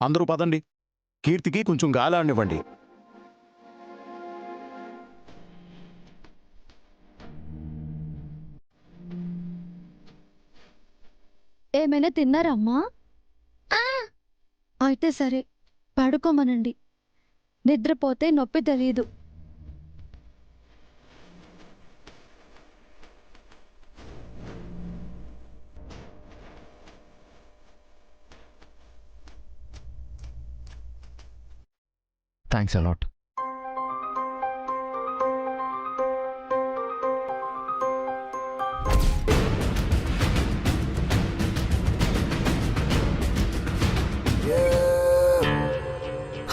అందరూ పదండి. కీర్తికి కొంచెం గాలాడనివ్వండి. ఏమైనా తిన్నారమ్మా? అయితే సరే, పడుకోమనండి. నిద్రపోతే నొప్పి తెలీదు. Thanks a lot.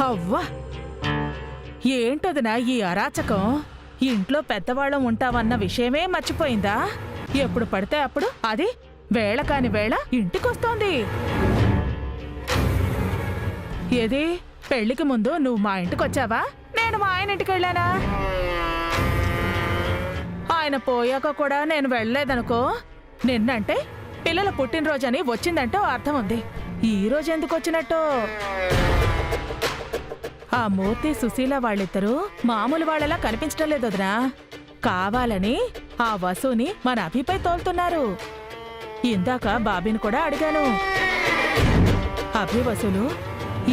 అవ్వా, ఏంటదినా ఈ అరాచకం? ఇంట్లో పెద్దవాళ్ళం ఉంటామన్న విషయమే మర్చిపోయిందా? ఎప్పుడు పడితే అప్పుడు అది వేళ కాని వేళ ఇంటికొస్తోంది. ఏది, పెళ్లికి ముందు నువ్వు మా ఇంటికొచ్చావా? నేను మా ఆయన ఇంటికి వెళ్ళానా? ఆయన పోయాక కూడా నేను వెళ్ళలేదనుకో. నిన్నంటే పిల్లల పుట్టినరోజని వచ్చిందంటే అర్థం ఉంది. ఈ రోజు ఎందుకు వచ్చినట్టు? ఆ మూర్తి సుశీల వాళ్ళిద్దరూ మామూలు వాళ్ళలా కనిపించడం లేదు వదినా. కావాలని ఆ వసుని మన అభిపై తోలుతున్నారు. ఇందాక బాబీని కూడా అడిగాను. అభి వసులు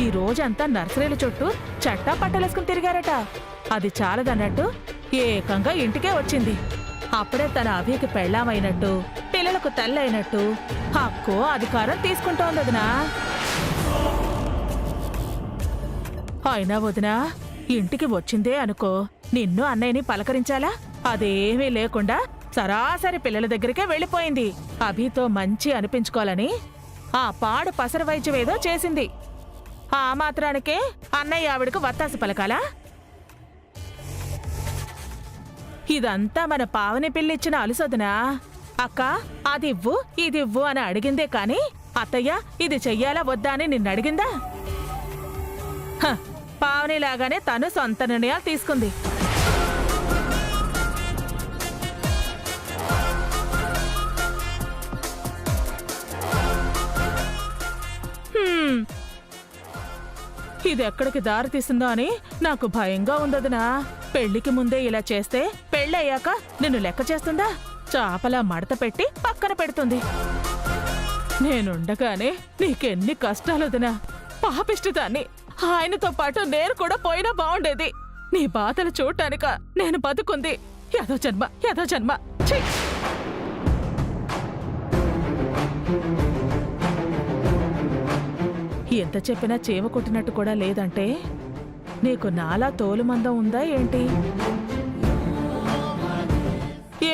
ఈ రోజంతా నర్సరీల చుట్టూ చట్టా పట్టలేసుకుని తిరిగారట. అది చాలదన్నట్టు ఏకంగా ఇంటికే వచ్చింది. అప్పుడే తన అభికి పెళ్ళామైనట్టు, పిల్లలకు తల్లైనట్టు హక్కు అధికారం తీసుకుంటోంది వదినా. అయినా వదినా, ఇంటికి వచ్చిందే అనుకో, నిన్ను అన్నయ్యని పలకరించాలా? అదేమీ లేకుండా సరాసరి పిల్లల దగ్గరికే వెళ్ళిపోయింది. అభితో మంచి అనిపించుకోవాలని ఆ పాడు పసర వైద్యమేదో చేసింది. ఆ మాత్రానికే అన్నయ్య ఆవిడకు వత్తాసు పలకాలా? ఇదంతా మన పావని పిల్లిచ్చిన అలుసొదినా. అక్క అదివ్వు ఇదివ్వు అని అడిగిందే కాని అత్తయ్య ఇది చెయ్యాలా వద్దా అని నిన్నడిగిందా? పావనిలాగానే తను సొంత నిర్ణయాలు తీసుకుంది. ఇది ఎక్కడికి దారి తీసిందో అని నాకు భయంగా ఉందదినా. పెళ్లికి ముందే ఇలా చేస్తే పెళ్ళయ్యాక నిన్ను లెక్క చేస్తుందా? చాపలా మడత పెట్టి పక్కన పెడుతుంది. నేనుండగానే నీకెన్ని కష్టాలొదినా. పాపిష్టిదాన్ని. ఆయనతో పాటు నేను కూడా పోయినా బాగుండేది. నీ బాధలు చూడటానిక నేను బతుకుంది. యదో జన్మ యదో జన్మ. ఎంత చెప్పినా చీమ కొట్టినట్టు కూడా లేదంటే నీకు నాలా తోలుమందం ఉందా ఏంటి?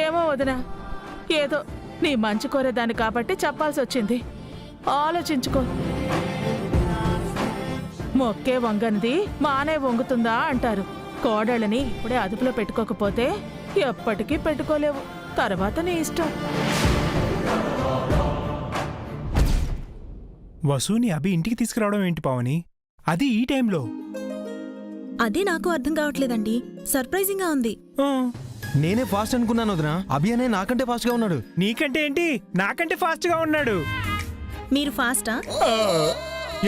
ఏమో వదినా, ఏదో నీ మంచి కోరేదాన్ని కాబట్టి చెప్పాల్సి వచ్చింది. ఆలోచించుకో. మొక్కే వంగనిది మానే వంగుతుందా అంటారు. కోడళ్ళని ఇప్పుడే అదుపులో పెట్టుకోకపోతే ఎప్పటికీ పెట్టుకోలేవు. తర్వాత నీ ఇష్టం. వసూని అభి ఇంటికి తీసుకురావడం ఏంటి పావని? అది ఈ టైంలో? అదే నాకు అర్థం కావట్లేదండి. సర్ప్రైజింగ్ గా ఉంది. నేనే ఫాస్ట్ అనుకున్నాను వదినా. అభి అనే నాకంటే ఫాస్ట్ గా ఉన్నాడు. నీకంటే ఏంటి, నాకంటే ఫాస్ట్ గా ఉన్నాడు. మీరు ఫాస్టా?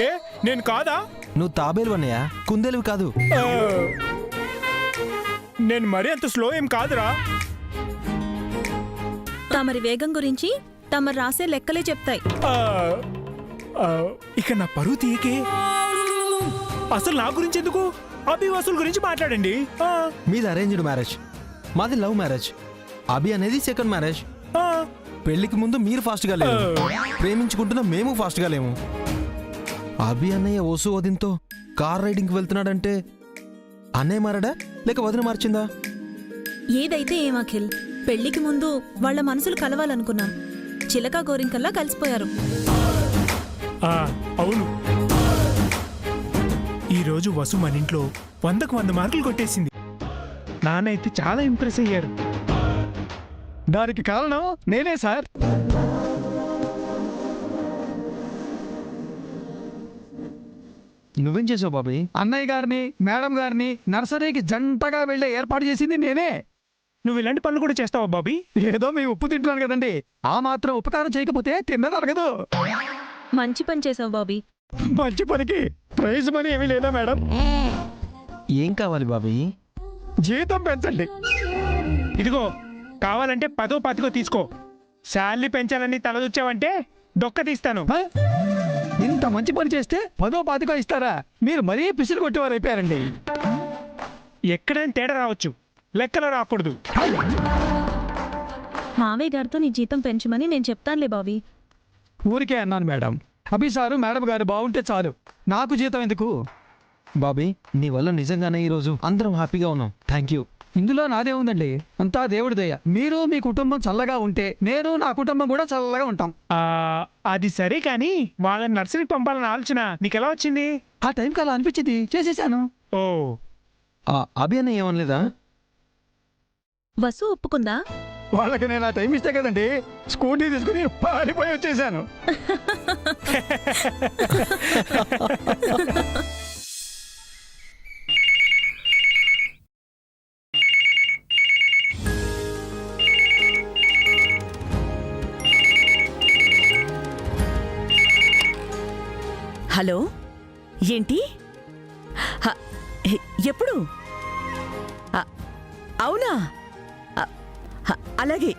ఏ నేను కాదా? నువ్వు తాబేలు అన్నయ్య, కుందేలువి కాదు. నేను మరీ అంత స్లో ఏం కాదురా. తమరి వేగం గురించి తమరు రాసే లెక్కలే చెప్తాయి. ఇక నా పరువు తీయకే. అసలు నా గురించి ఎందుకు? అభి వసూలు గురించి మాట్లాడండి. మీది అరేంజ్డ్ మ్యారేజ్, మాది లవ్ మ్యారేజ్. అభి అనేది సెకండ్ మ్యారేజ్. పెళ్లికి ముందు మీరు ఫాస్ట్ గా లేరు, ప్రేమించుకుంటున్న మేము ఫాస్ట్ గా లేము. అభి అన్నయ్య ఓసు వదినతో కార్ రైడింగ్ కి వెళ్తున్నాడంటే అన్నయ్య మారాడా లేక వదిన మార్చిందా? ఏదైతే ఏం అఖిల్, పెళ్లికి ముందు వాళ్ల మనసులు కలవాలనుకున్నాం. చిలకా గోరింకల్లా కలిసిపోయారు. అవును, ఈరోజు వసు మన ఇంట్లో 100కు 100 మార్కులు కొట్టేసింది. నాన్న అయితే చాలా ఇంప్రెస్ అయ్యారు. దానికి కారణం నేనే సార్. నువ్వేం చేసావు బాబీ? అన్నయ్య గారిని మేడం గారిని నర్సరీకి జంటగా వెళ్ళే ఏర్పాటు చేసింది నేనే. నువ్వు ఇలాంటి పనులు కూడా చేస్తావా బాబీ? ఏదో మేము ఉప్పు తింటున్నాను కదండి, ఆ మాత్రం ఉపకారం చేయకపోతే తిన్నది అడగదు. మంచి పని చేసావు బాబీ. మంచి పనికి ప్రైజ్ మనీ ఏమీ లేదా మేడం? ఏం కావాలి బాబీ? జీతం పెంచండి. ఇదిగో కావాలంటే 10 25 తీసుకో. శాలరీ పెంచాలని తలదొచ్చావంటే డొక్క తీస్తాను. హ? ఇంత మంచి పని చేస్తే 10 25 ఇస్తారా? మీరు మరీ పిసిలు కొట్టేవారు అయిపోయారండి. ఎక్కడైనా తేడా రావచ్చు, లెక్కలో రాకూడదు. మావయ్య గారితో నీ జీతం పెంచమని నేను చెప్తానులే బాబీ. ఊరికే అన్నాను మేడం. అభిసారు మేడం గారు బాగుంటే చాలు, నాకు జీతం ఎందుకు? బాబీ, నీ వల్ల నిజంగానే ఈరోజు అందరం హ్యాపీగా ఉన్నాం. Thank you. ఇందులో నాదే ఉందండి, అంతా దేవుడి దయ. మీరు మీ కుటుంబం చల్లగా ఉంటే నేను నా కుటుంబం కూడా చల్లగా ఉంటాం. అది సరే కానీ వాళ్ళని నర్సరీకి పంపాలన్న ఆలోచన నీకెలా వచ్చింది? ఆ టైంకి అలా అనిపించింది, చేసేసాను. ఓ, అభి అన్న ఏమనలేదా? వసు ఒప్పుకుందా? వాళ్ళకి నేను ఆ టైం ఇస్తే కదండి స్కూటీ తీసుకుని పారిపోయి వచ్చేసాను. హలో, ఏంటి? ఎప్పుడు? అవునా? అలాగే,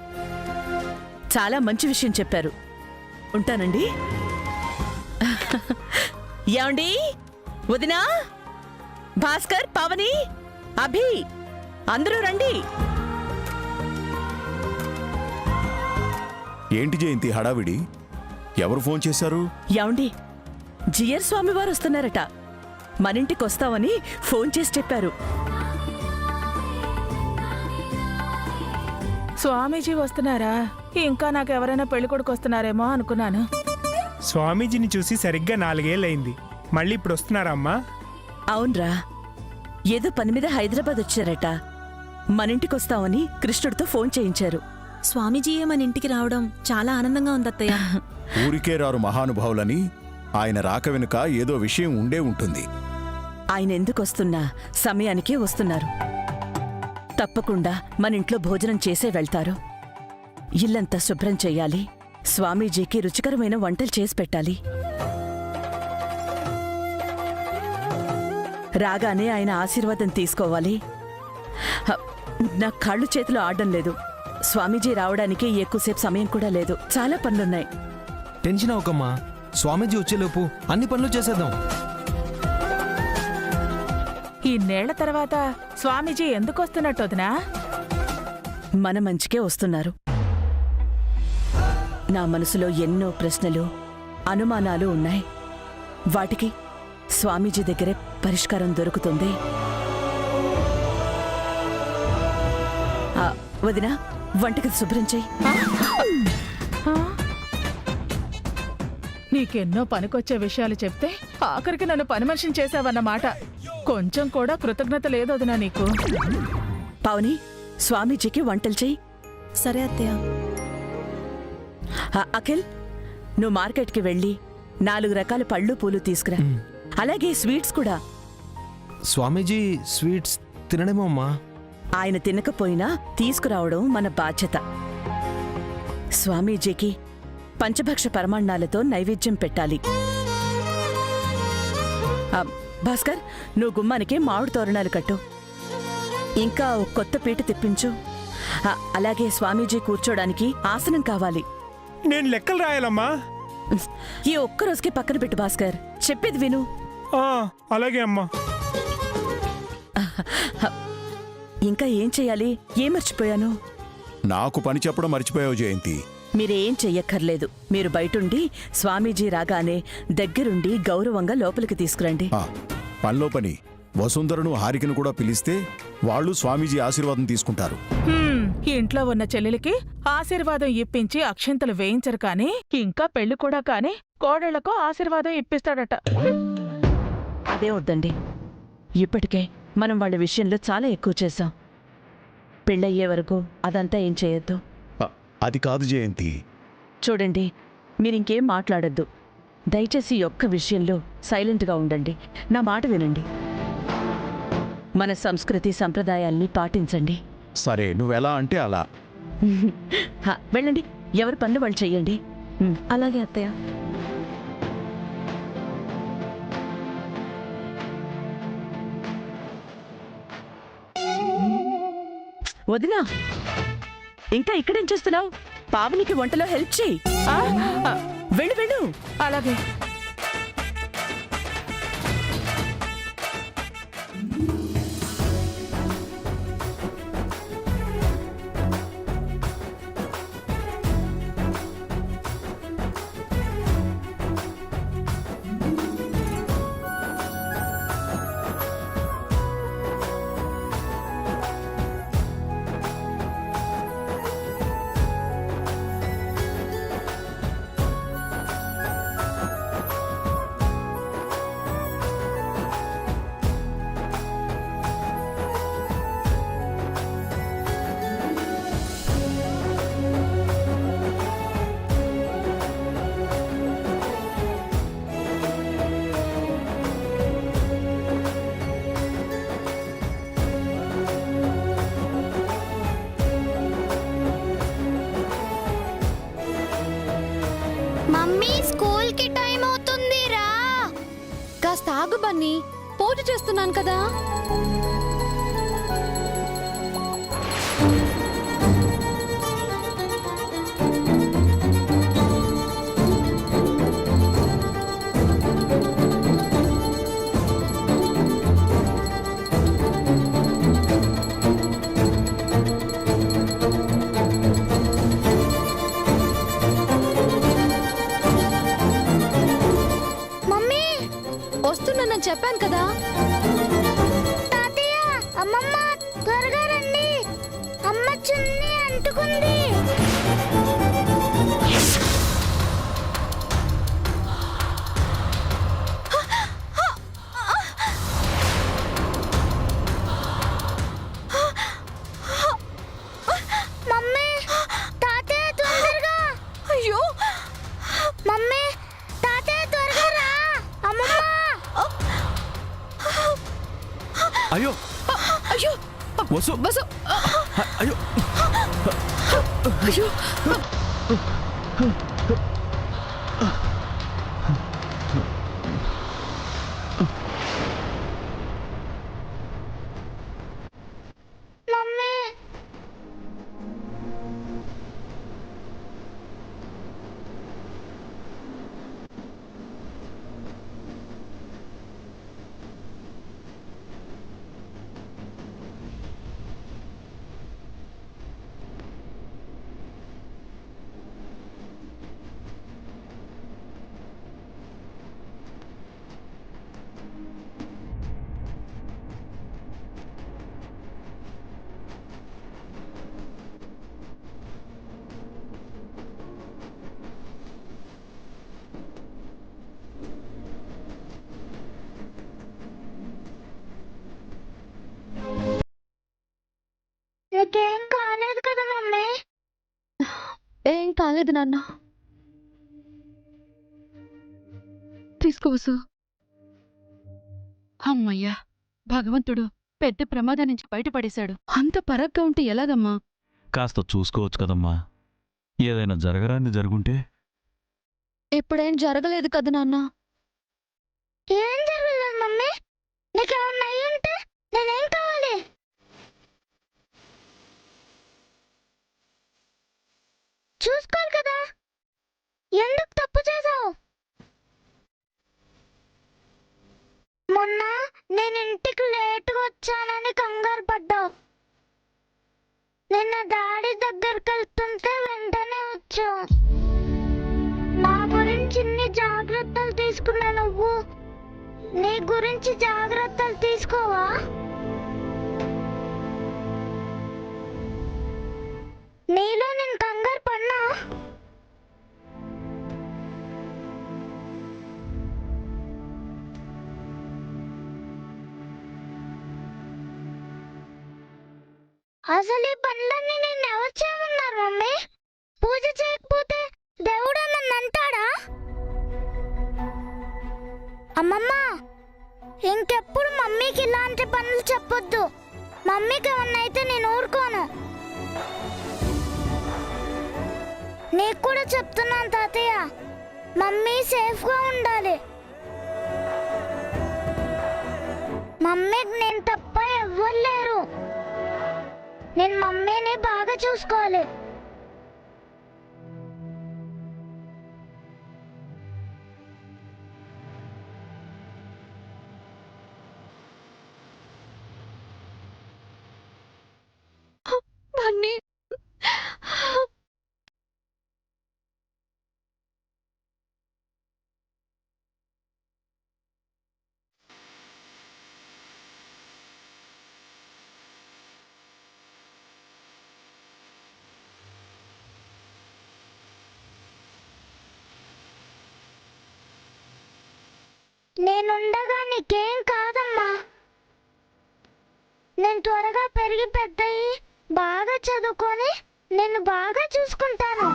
చాలా మంచి విషయం చెప్పారు. ఉంటానండి. ఏమండి, వదినా, భాస్కర్, పవని, అభి, అందరూ రండి. ఏంటి జయంతి హడావిడి? ఎవరు ఫోన్ చేశారు? ఏమండి, జియర్ స్వామి వారు వస్తున్నారట. మనింటికి వస్తామని ఫోన్ చేసి చెప్పారు. స్వామీజీ వస్తున్నారా? ఇంకా నాకెవరైనా పెళ్ళికొడుకు వస్తున్నారేమో అనుకున్నాను. స్వామీజీని చూసి సరిగ్గా 4 ఏళ్ళయింది. మళ్ళీ ఇప్పుడు వస్తున్నారా అమ్మా? అవునరా, ఏదో పని మీద హైదరాబాద్ వచ్చారట. మనింటికొస్తామని కృష్ణుడితో ఫోన్ చేయించారు. స్వామీజీయే మన ఇంటికి రావడం చాలా ఆనందంగా ఉంది అత్తయ్య. ఊరికే రారు మహానుభావులని, ఆయన రాక వెనుక ఏదో విషయం ఉండే ఉంటుంది. ఆయన ఎందుకొస్తున్నా సమయానికే వస్తున్నారు. తప్పకుండా మన ఇంట్లో భోజనం చేసే వెళ్తారు. ఇల్లంతా శుభ్రం చెయ్యాలి. స్వామీజీకి రుచికరమైన వంటలు చేసి పెట్టాలి. రాగానే ఆయన ఆశీర్వాదం తీసుకోవాలి. నా కాళ్ళు చేతులు ఆడడం లేదు. స్వామీజీ రావడానికి ఎక్కువసేపు సమయం కూడా లేదు. చాలా పనులున్నాయి. టెన్షన్ అవ్వకమ్మా, స్వామీజీ వచ్చేలోపు అన్ని పనులు చేసేద్దాం. ఈ నేళ్ల తర్వాత స్వామీజీ ఎందుకు వస్తున్నట్టు వదినా? మన మంచికే వస్తున్నారు. నా మనసులో ఎన్నో ప్రశ్నలు, అనుమానాలు ఉన్నాయి. వాటికి స్వామీజీ దగ్గరే పరిష్కారం దొరుకుతుంది. వదినా, వంటకి శుభ్రం చెయ్యి. నీకెన్నో పనికొచ్చే విషయాలు చెప్తే ఆఖరికి నన్ను పని మనిషిని చేశావన్నమాట. కొంచెం కూడా కృతజ్ఞత లేదు వదినా నీకు. పావని, స్వామీజీకి వంటలు చెయ్యి. సరే అత్తయ్య. అఖిల్, నువ్వు మార్కెట్కి వెళ్ళి 4 రకాల పళ్ళు పూలు తీసుకురా. అలాగే స్వీట్స్ కూడా. స్వామీజీ స్వీట్స్ తినడేమో అమ్మా. ఆయన తినకపోయినా తీసుకురావడం మన బాధ్యత. స్వామీజీకి పంచభక్ష పరమాన్నాలతో నైవేద్యం పెట్టాలి. భాస్కర్, నువ్వు గుమ్మానికి మామిడి తోరణాలు కట్టు. ఇంకా ఓ కొత్త పీట తెప్పించు. అలాగే స్వామీజీ కూర్చోడానికి ఆసనం కావాలి. నేను లెక్కలు రాయాలమ్మా. ఈ ఒక్కరోజుకి పక్కన పెట్టు భాస్కర్, చెప్పేది విను. అలాగే అమ్మా. ఇంకా ఏం చెయ్యాలి? ఏం మర్చిపోయాను? నాకు పని చెప్పడం మర్చిపోయావు జయంతి. మీరేం చెయ్యక్కర్లేదు. మీరు బయటుండి స్వామీజీ రాగానే దగ్గరుండి గౌరవంగా లోపలికి తీసుకురండి. పనిలో పని వసుంధరను హారికను కూడా పిలిస్తే వాళ్ళు స్వామీజీ ఆశీర్వాదం తీసుకుంటారు. ఇంట్లో ఉన్న చెల్లెలికి ఆశీర్వాదం ఇప్పించి అక్షింతలు వేయించరు కానీ ఇంకా పెళ్లి కూడా కాని కోడళ్లకు ఆశీర్వాదం ఇప్పిస్తాడట. అదే వద్దండి. ఇప్పటికే మనం వాళ్ళ విషయంలో చాలా ఎక్కువ చేశాం. పెళ్ళయ్యే వరకు అదంతా ఏం చేయొద్దు. అది కాదు జయంతి. చూడండి, మీరింకేం మాట్లాడొద్దు. దయచేసి ఈ ఒక్క విషయంలో సైలెంట్గా ఉండండి. నా మాట వినండి. మన సంస్కృతి సంప్రదాయాల్ని పాటించండి. సరే, నువ్వెలా అంటే అలా. వెళ్ళండి, ఎవరి పనులు వాళ్ళు చెయ్యండి. అలాగే అత్తయ్య. వదినా ఇంకా ఇక్కడేం చేస్తున్నావు? పావనికి వంటలో హెల్ప్ చేయి. ఆ, ఆ, వెళ్ళు వెళ్ళు. అలాగే. మమ్మీ స్కూల్ కి టైం అవుతుంది రా. కాస్త ఆగు బన్నీ, పూజ చేస్తున్నాను కదా. మమ్మీ వస్తున్నానని చెప్పాను కదా. తాతయ్య, అమ్మమ్మ త్వరగా రండి, అమ్మ చున్నీ అంటుకుంది. మమ్మీ, తాతయ్య తొందరగా. అయ్యో మమ్మీ, తాతయ్య త్వరగా రా. అమ్మమ్మ. అయ్యో అయ్యో వసు బసు. అయ్యో అయ్యో మమ్మీ. నీకేం కాలేదు కదా మమ్మీ? ఏం కాలేదు నాన్న. తీసుకోవసు. అమ్మయ్యా, భగవంతుడు పెద్ద ప్రమాదం నుంచి బయటపడేశాడు. అంత పరగ్గా ఉంటే ఎలాగమ్మా? కాస్త చూసుకోవచ్చు కదమ్మా. ఏదైనా జరగరాంది జరుగుంటే. ఇప్పుడేం జరగలేదు కదా నాన్న. ఏం జరగలేదు మమ్మీ. నీకేమన్నా అయ్యి ఉంటే నేనేం కావాలి? చూసుకోవాలి కదా. ఎందుకు తప్పు చేసావు? మొన్న నేను ఇంటికి లేటుగా వచ్చానని కంగారు పడ్డావు. నిన్న డాడీ దగ్గరికి వెళ్తుంటే వెంటనే వచ్చావు. నా గురించి ఇన్ని జాగ్రత్తలు తీసుకున్నా నువ్వు నీ గురించి జాగ్రత్తలు తీసుకోవా? నీలో నేను కంగారు పడినా? అసలు ఈ పనులన్నీ నేను ఎవరు చేయమన్నారు మమ్మీ? పూజ చేయకపోతే దేవుడు నన్ను అంటాడా? అమ్మమ్మ, ఇంకెప్పుడు మమ్మీకి ఇలాంటి పనులు చెప్పొద్దు. మమ్మీకి ఏమన్నా అయితే నేను ఊరుకోను. నీకు కూడా చెప్తున్నాను తాతయ్య, మమ్మీ సేఫ్గా ఉండాలి. మమ్మీకి నేను తప్ప ఎవ్వరు లేరు. నేను మమ్మీని బాగా చూసుకోవాలి. బన్నీ నేనుండగా నీకేం కాదమ్మా. నేను త్వరగా పెరిగి పెద్దయి బాగా చదువుకొని నిన్ను బాగా చూసుకుంటాను.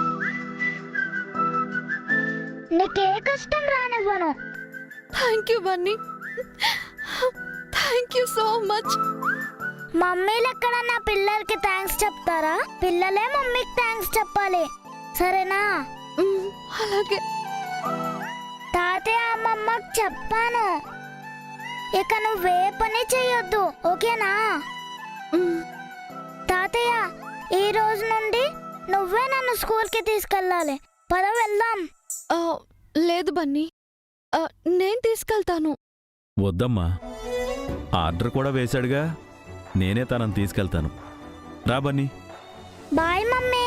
నీకే కష్టం రానివ్వను. Thank you Bunny, thank you so much. మమ్మీలు ఎక్కడన్నా పిల్లలకి థ్యాంక్స్ చెప్తారా? పిల్లలే మమ్మీకి థ్యాంక్స్ చెప్పాలి, సరేనా? అలాగే. తాతయ్య అమ్మమ్మకి చెప్పాను, ఇక నువ్వే పని చెయ్యొద్దు, ఓకేనా? తాతయ్య, ఈ రోజు నుండి నువ్వే నన్ను స్కూల్కి తీసుకెళ్ళాలి. పద వెళ్దాం. లేదు బన్నీ, నేను తీసుకెళ్తాను. వద్దమ్మా, ఆర్డర్ కూడా వేశాడుగా, నేనే తనని తీసుకెళ్తాను. రా Bunny. Bye mummy,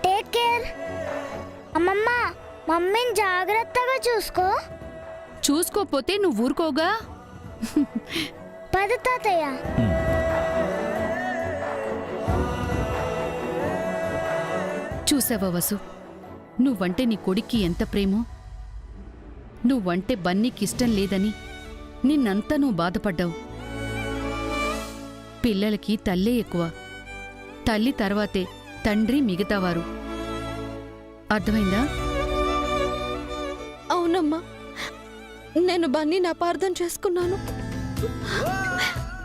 take care. అమ్మమ్మ, మమ్మీని జాగ్రత్తగా చూసుకో. చూసుకోపోతే నువ్వు ఊరుకోగా. పద తాతయ్య. చూసావా వసు, నువ్వంటే నీ కొడుక్కి ఎంత ప్రేమో. నువ్వంటే బన్నీకిష్టం లేదని నిన్నంతా నువ్వు బాధపడ్డావు. పిల్లలకి తల్లే ఎక్కువ, తల్లి తర్వాతే తండ్రి మిగతావారు. అర్థమైందా? అవునమ్మా, నేను బన్నీని అపార్థం చేసుకున్నాను.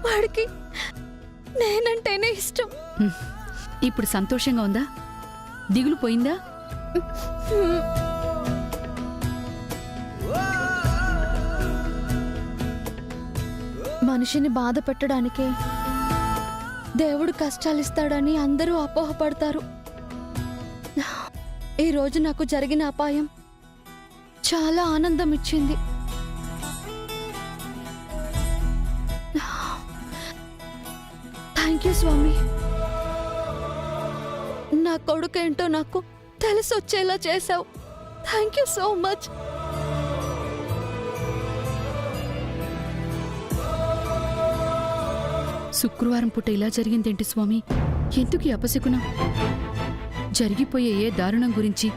వాడికి నేనంటేనే ఇష్టం. ఇప్పుడు సంతోషంగా ఉందా? దిగులు పోయిందా? మనిషిని బాధ పెట్టడానికే దేవుడు కష్టాలిస్తాడని అందరూ అపోహపడతారు. ఈరోజు నాకు జరిగిన అపాయం చాలా ఆనందం ఇచ్చింది. థ్యాంక్ యూ స్వామి. నా కొడుకేంటో నాకు తెలిసొచ్చేలా చేశావు. Thank you so much. శుక్రవారం పూట ఇలా జరిగిందేంటి స్వామి? ఎందుకు ఈ అపశకునం? జరిగిపోయే ఏ దారుణం గురించి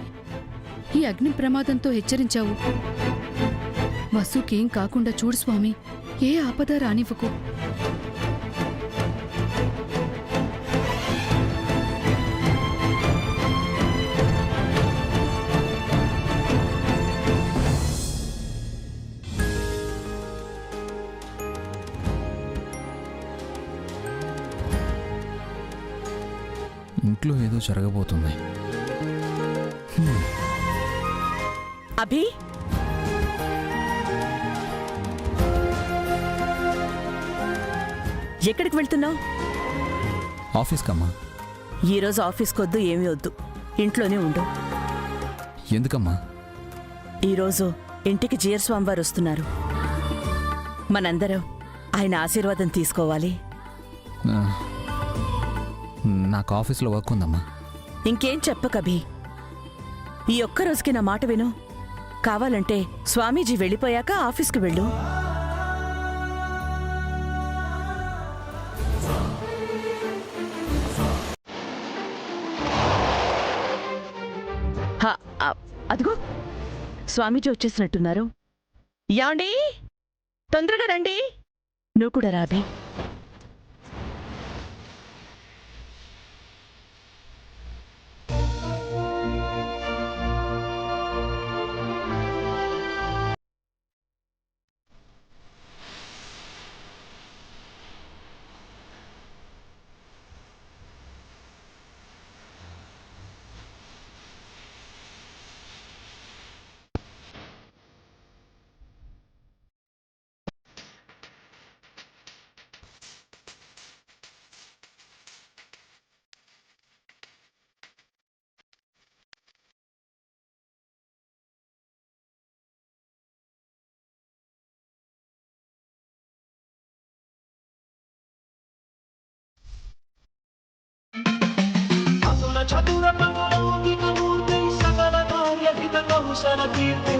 ఈ అగ్ని ప్రమాదంతో హెచ్చరించావు? వసుకేం కాకుండా చూడు స్వామి, ఏ ఆపద రానివ్వకు. ఇంట్లో ఏదో జరగబోతుంది. అభి, ఎక్కడికి వెళ్తున్నావు? ఆఫీస్కమ్మా. ఈరోజు ఆఫీస్కొద్దు, ఏమీ వద్దు, ఇంట్లోనే ఉండు. ఎందుకమ్మా? ఈరోజు ఇంటికి జీయర్ వారు వస్తున్నారు. మనందరం ఆయన ఆశీర్వాదం తీసుకోవాలి. నాకు ఆఫీస్లో వర్క్ ఉందమ్మా. ఇంకేం చెప్పకభి, ఈ ఒక్క రోజుకి నా మాట విను. కావాలంటే స్వామీజీ వెళ్ళిపోయాక ఆఫీస్కి వెళ్ళు. అదిగో స్వామీజీ వచ్చేసినట్టున్నారు. యాండి, తొందరగా రండి. నువ్వు కూడా రాబి. చతుర పదలౌకిక మూర్తి సకల కార్యహిత కౌశల కీర్తి